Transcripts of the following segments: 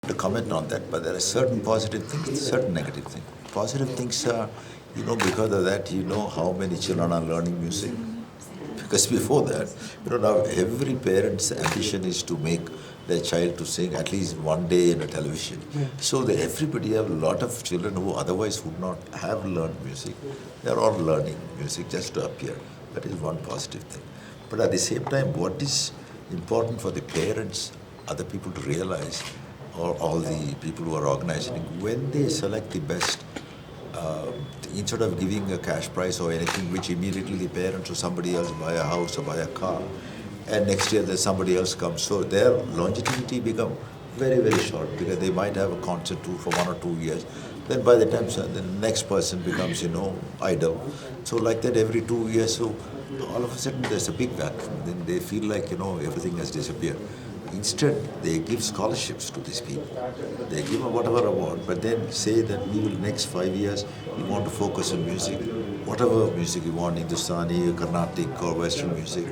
to comment on that, but there are certain positive things, certain negative things. Positive things are, because of that, how many children are learning music. Because before that, now every parent's ambition is to make their child to sing at least one day in a television. So everybody have a lot of children who otherwise would not have learned music. They are all learning music just to appear. That is one positive thing. But at the same time, what is important for the parents, other people to realize, or all the people who are organizing, when they select the best, uh, instead of giving a cash prize or anything which immediately the parents or somebody else buy a house or buy a car, and next year there's somebody else comes, so their longevity become very very short, because they might have a concert for 1 or 2 years, then by the time the next person becomes idol, so like that every 2 years, so all of a sudden there's a big vacuum, then they feel like everything has disappeared. Instead, they give scholarships to these people. They give them whatever award, but then say that we will next 5 years, we want to focus on music, whatever music you want, Hindustani, Carnatic or Western music.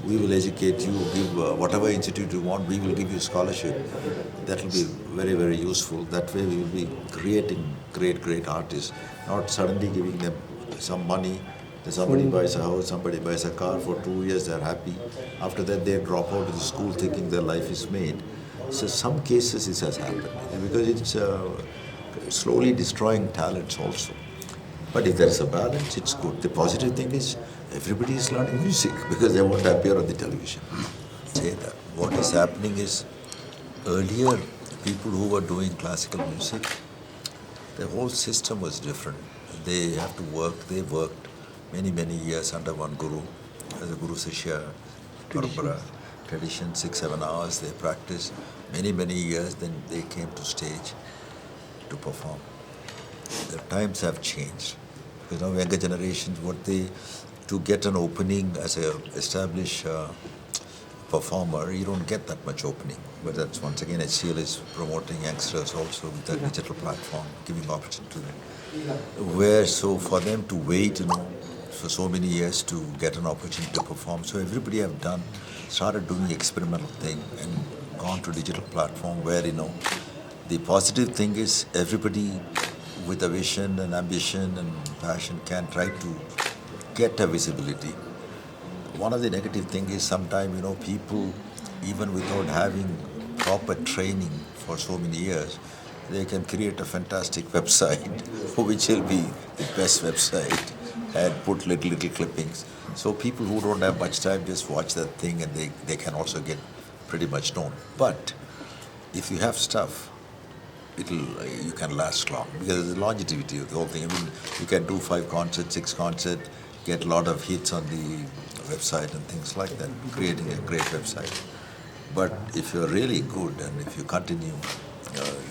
We will educate you, give whatever institute you want, we will give you scholarship. That will be very, very useful. That way we will be creating great, great artists, not suddenly giving them some money. Then somebody buys a house, somebody buys a car, for 2 years they're happy. After that they drop out of the school thinking their life is made. So some cases this has happened, because it's slowly destroying talents also. But if there's a balance, it's good. The positive thing is everybody is learning music because they want to appear on the television. Say that. What is happening is, earlier people who were doing classical music, the whole system was different. They have to work, they worked many, many years under one guru, as a guru Sishya Parampara, tradition, 6, 7 hours, they practiced many, many years, then they came to stage to perform. The times have changed. Because now younger generations, to get an opening as a established performer, you don't get that much opening. But that's once again HCL is promoting youngsters also with a digital platform, giving opportunity to them. Where so for them to wait, for so many years to get an opportunity to perform. So everybody have started doing experimental thing and gone to digital platform where the positive thing is everybody with a vision and ambition and passion can try to get a visibility. One of the negative thing is sometimes people, even without having proper training for so many years, they can create a fantastic website which will be the best website and put little clippings. So people who don't have much time just watch that thing and they can also get pretty much known. But if you have stuff, you can last long, because the longevity of the whole thing. I mean, you can do 5 concerts, 6 concerts, get a lot of hits on the website and things like that, creating a great website. But if you're really good and if you continue,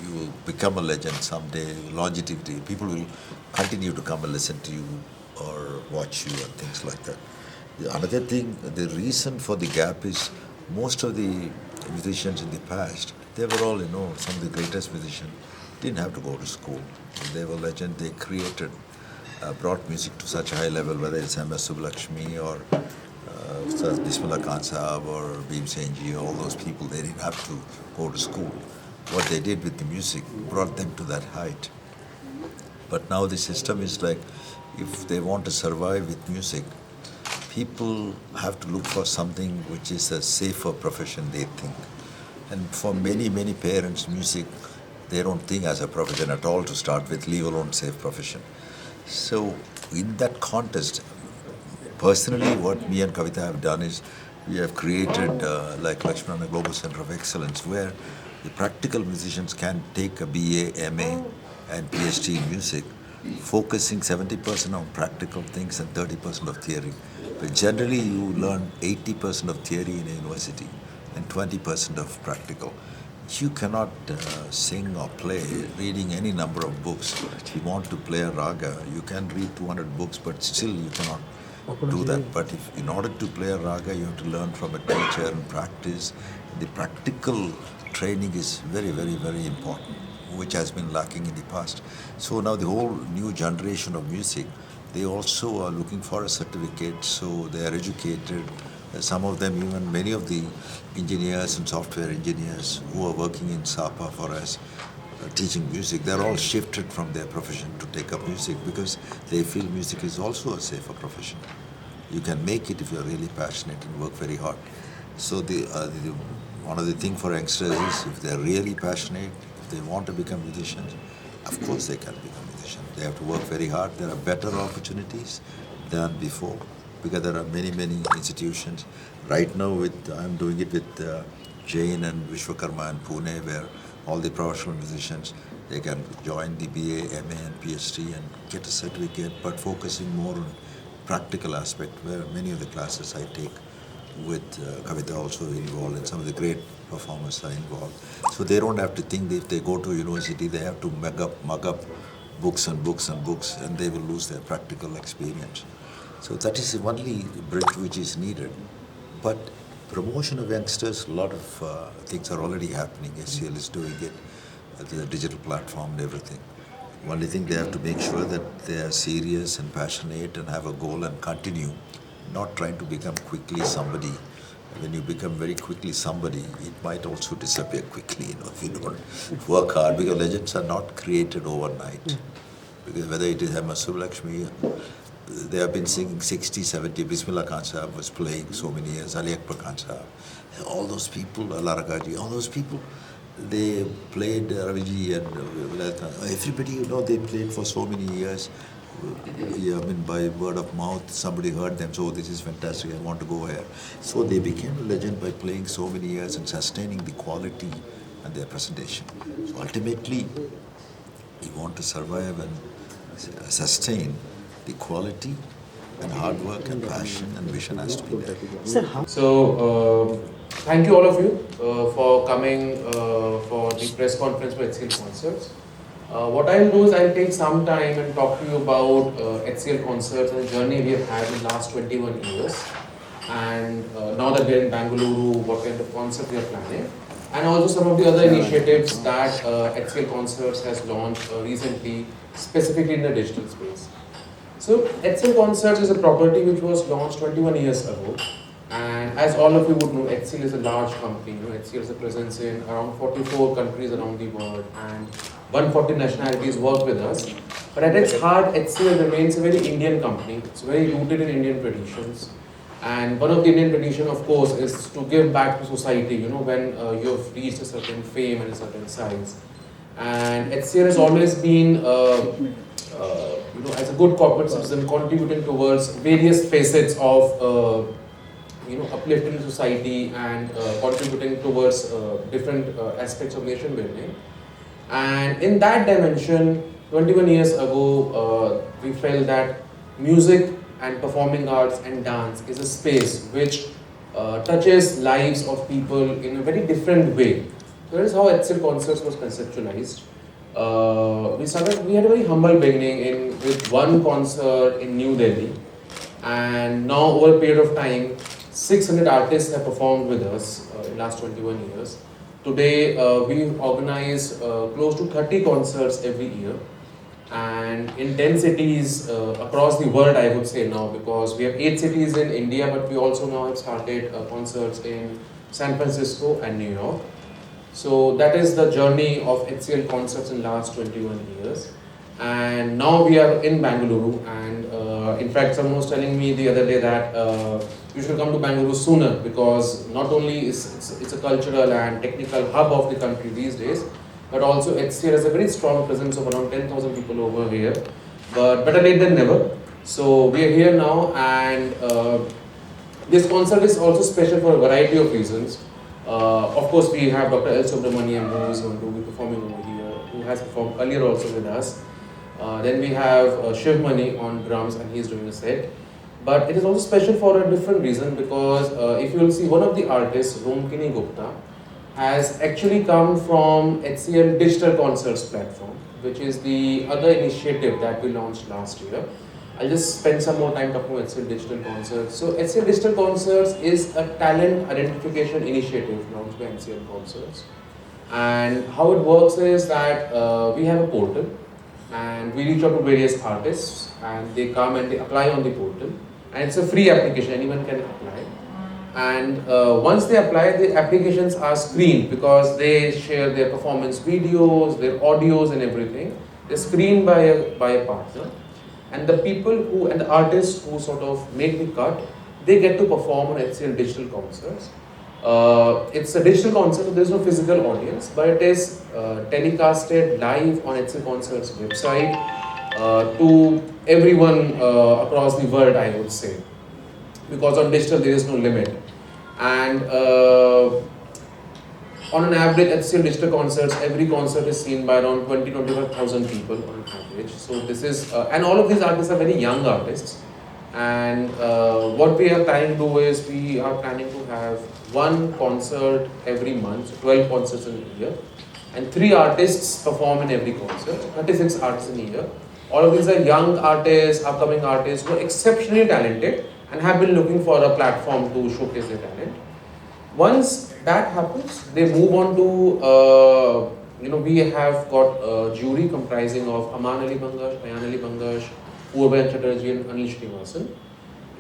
you will become a legend someday. Longevity, people will continue to come and listen to you or watch you and things like that. Another thing, the reason for the gap is most of the musicians in the past, they were all, some of the greatest musicians didn't have to go to school. They were legend. They created, brought music to such a high level, whether it's M.S. Subbulakshmi or Bismillah Khan Sahab or Bhim Senji, all those people, they didn't have to go to school. What they did with the music brought them to that height. But now the system is like, if they want to survive with music, people have to look for something which is a safer profession, they think. And for many, many parents, music, they don't think as a profession at all to start with, leave alone safe profession. So in that contest, personally, what me and Kavita have done is we have created like Lakshmana Global Center of Excellence, where the practical musicians can take a BA, MA and PhD in music, focusing 70% on practical things and 30% of theory. But generally you learn 80% of theory in a university and 20% of practical. You cannot sing or play reading any number of books. If you want to play a raga, you can read 200 books, but still you cannot do that. But in order to play a raga, you have to learn from a teacher and practice. The practical training is very, very, very important, which has been lacking in the past. So now the whole new generation of music, they also are looking for a certificate, so they are educated Some of them, even many of the engineers and software engineers who are working in SAPA for us, teaching music, they're all shifted from their profession to take up music because they feel music is also a safer profession. You can make it if you're really passionate and work very hard. So one of the things for youngsters is if they're really passionate, if they want to become musicians, of course they can become musicians. They have to work very hard. There are better opportunities than before because there are many, many institutions. Right now, I'm doing it with Jain and Vishwakarma in Pune, where all the professional musicians, they can join the BA, MA and PhD and get a certificate, but focusing more on practical aspect, where many of the classes I take with Kavita also involved and some of the great performers are involved. So they don't have to think that if they go to university, they have to mug up books and books and books, and they will lose their practical experience. So that is the only bridge which is needed. But promotion of youngsters, a lot of things are already happening. HCL is doing it, the digital platform and everything. Only thing they have to make sure that they are serious and passionate and have a goal and continue, not trying to become quickly somebody. When you become very quickly somebody, it might also disappear quickly, if you don't work hard, because legends are not created overnight. Because whether it is M.S. Lakshmi, they have been singing 60, 70, Bismillah Khan Sahab was playing so many years, Ali Akbar Khan Sahab, all those people, Allah Ragaji, all those people, they played Raviji and Vilayat Khan. Everybody, they played for so many years. Yeah, I mean, by word of mouth, somebody heard them, so this is fantastic, I want to go here. So they became a legend by playing so many years and sustaining the quality and their presentation. So ultimately, you want to survive and sustain the quality and hard work and passion and vision has to be there. So, thank you all of you for coming for the press conference for HCL Concerts. What I'll do is I'll take some time and talk to you about HCL Concerts and the journey we have had in the last 21 years. And now that we're in Bangalore, what kind of concert we are planning. And also some of the other initiatives that HCL Concerts has launched recently, specifically in the digital space. So HCL Concerts is a property which was launched 21 years ago. And as all of you would know, HCL is a large company. HCL has a presence in around 44 countries around the world and 140 nationalities work with us. But at its heart, HCL remains a very Indian company. It's very rooted in Indian traditions. And one of the Indian tradition, of course, is to give back to society, when you have reached a certain fame and a certain size. And HCL has always been, as a good corporate citizen, contributing towards various facets of uplifting society and contributing towards different aspects of nation building. And in that dimension, 21 years ago, we felt that music and performing arts and dance is a space which touches lives of people in a very different way. So that is how HCL Concerts was conceptualized. We had a very humble beginning with one concert in New Delhi, and now over a period of time, 600 artists have performed with us in the last 21 years. Today, we organize close to 30 concerts every year, and in 10 cities across the world, I would say now, because we have 8 cities in India, but we also now have started concerts in San Francisco and New York. So that is the journey of HCL Concerts in the last 21 years. And now we are in Bangalore, and in fact someone was telling me the other day that you should come to Bangalore sooner, because not only it's a cultural and technical hub of the country these days, but also HCL has a very strong presence of around 10,000 people over here. But better late than never. So we are here now, and this concert is also special for a variety of reasons. Of course, we have Dr. L. Subramaniam, who is going to be performing over here, who has performed earlier also with us. Then we have Shiv Mani on drums, and he is doing a set. But it is also special for a different reason, because if you will see, one of the artists, Romkini Gupta, has actually come from HCL Digital Concerts platform, which is the other initiative that we launched last year. I'll just spend some more time talking about HCL Digital Concerts. So HCL Digital Concerts is a talent identification initiative launched by HCL Concerts. And how it works is that we have a portal, and we reach out to various artists, and they come and they apply on the portal. And it's a free application, anyone can apply. And once they apply, the applications are screened because they share their performance videos, their audios and everything. They're screened by a partner. And the people who, and the artists who sort of make the cut, they get to perform on HCL digital concerts. It's a digital concert, so there's no physical audience, but it is telecasted live on HCL Concerts website to everyone across the world, I would say, because on digital there is no limit. And on an average, HCL digital concerts, every concert is seen by around 20-25,000 people on an average. So this is, and all of these artists are very young artists. And what we are trying to do is we are planning to have one concert every month, so 12 concerts in a year, and 3 artists perform in every concert, 36 artists in a year. All of these are young artists, upcoming artists who are exceptionally talented and have been looking for a platform to showcase their talent. Once that happens, they move on to, we have got a jury comprising of Aman Ali Bangash, Ayan Ali Bangash, Purban Chatterjee and Anil Srinivasan,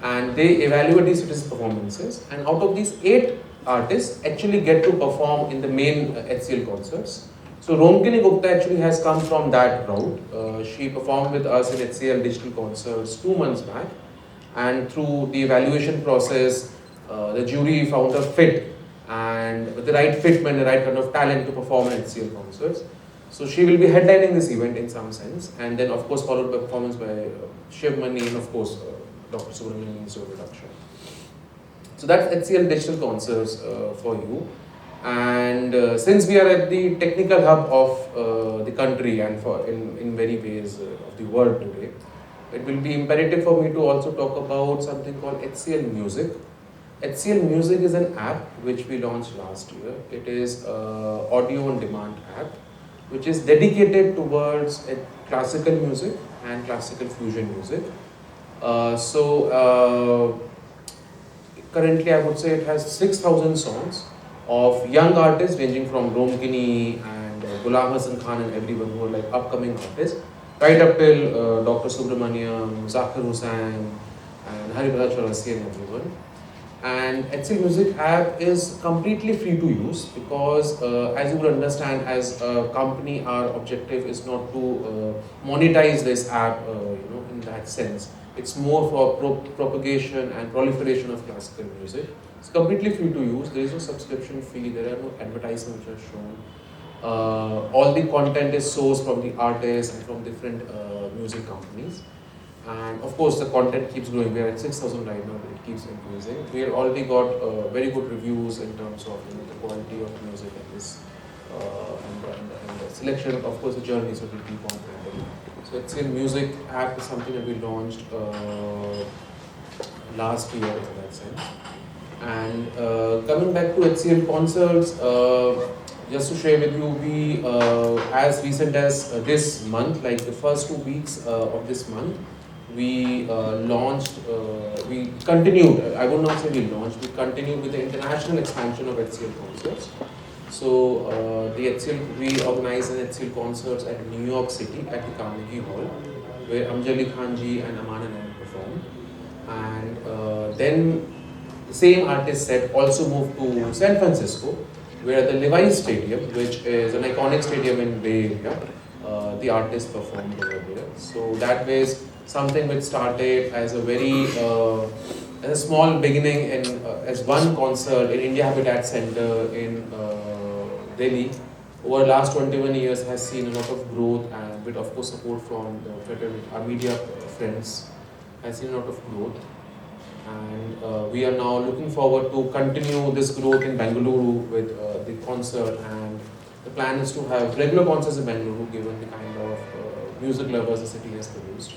and they evaluate these citizens' performances, and out of these 8 artists actually get to perform in the main HCL concerts. So Romkini Gupta actually has come from that route. She performed with us in HCL digital concerts 2 months back, and through the evaluation process, the jury found her fit and with the right fitment, the right kind of talent to perform at HCL concerts. So she will be headlining this event in some sense, and then of course followed by performance by Shiv Mani and of course Dr. Subramanian's introduction. So that's HCL digital concerts for you. And since we are at the technical hub of the country and in many ways of the world today, it will be imperative for me to also talk about something called HCL Music. HCL Music is an app which we launched last year. It is an audio on demand app which is dedicated towards classical music and classical fusion music. Currently I would say it has 6,000 songs of young artists ranging from Romkini and Ghulam Hassan Khan and everyone who are like upcoming artists, right up till Dr. Subramaniam, Zakir Hussain and Haribhara Chaurasi and everyone. And HCL Music app is completely free to use because as you would understand, as a company, our objective is not to monetize this app in that sense. It's more for propagation and proliferation of classical music. It's completely free to use. There is no subscription fee. There are no advertisements which are shown. All the content is sourced from the artists and from different music companies. And of course, the content keeps growing. We are at 6,000 right now, but it keeps increasing. We have already got very good reviews in terms of the quality of music and this and the selection. Of course, the journeys will keep on adding. So HCL Music app is something that we launched last year in that sense. And coming back to HCL concerts, just to share with you, we as recent as this month, like the first 2 weeks of this month, we launched, we continued, I would not say we launched, we continued with the international expansion of HCL concerts. So we organized an HCL concerts at New York City at the Carnegie Hall, where Amjad Khan ji and Aman and I performed. And then the same artist set also moved to San Francisco, where the Levi's Stadium, which is an iconic stadium in Bay Area, the artist performed over there. So that was something which started as a very as a small beginning in as one concert in India Habitat Center in Delhi. Over the last 21 years has seen a lot of growth, and with of course support from our media friends, has seen a lot of growth. And we are now looking forward to continue this growth in Bangalore with the concert, and the plan is to have regular concerts in Bangalore given the kind of music lovers the city has produced.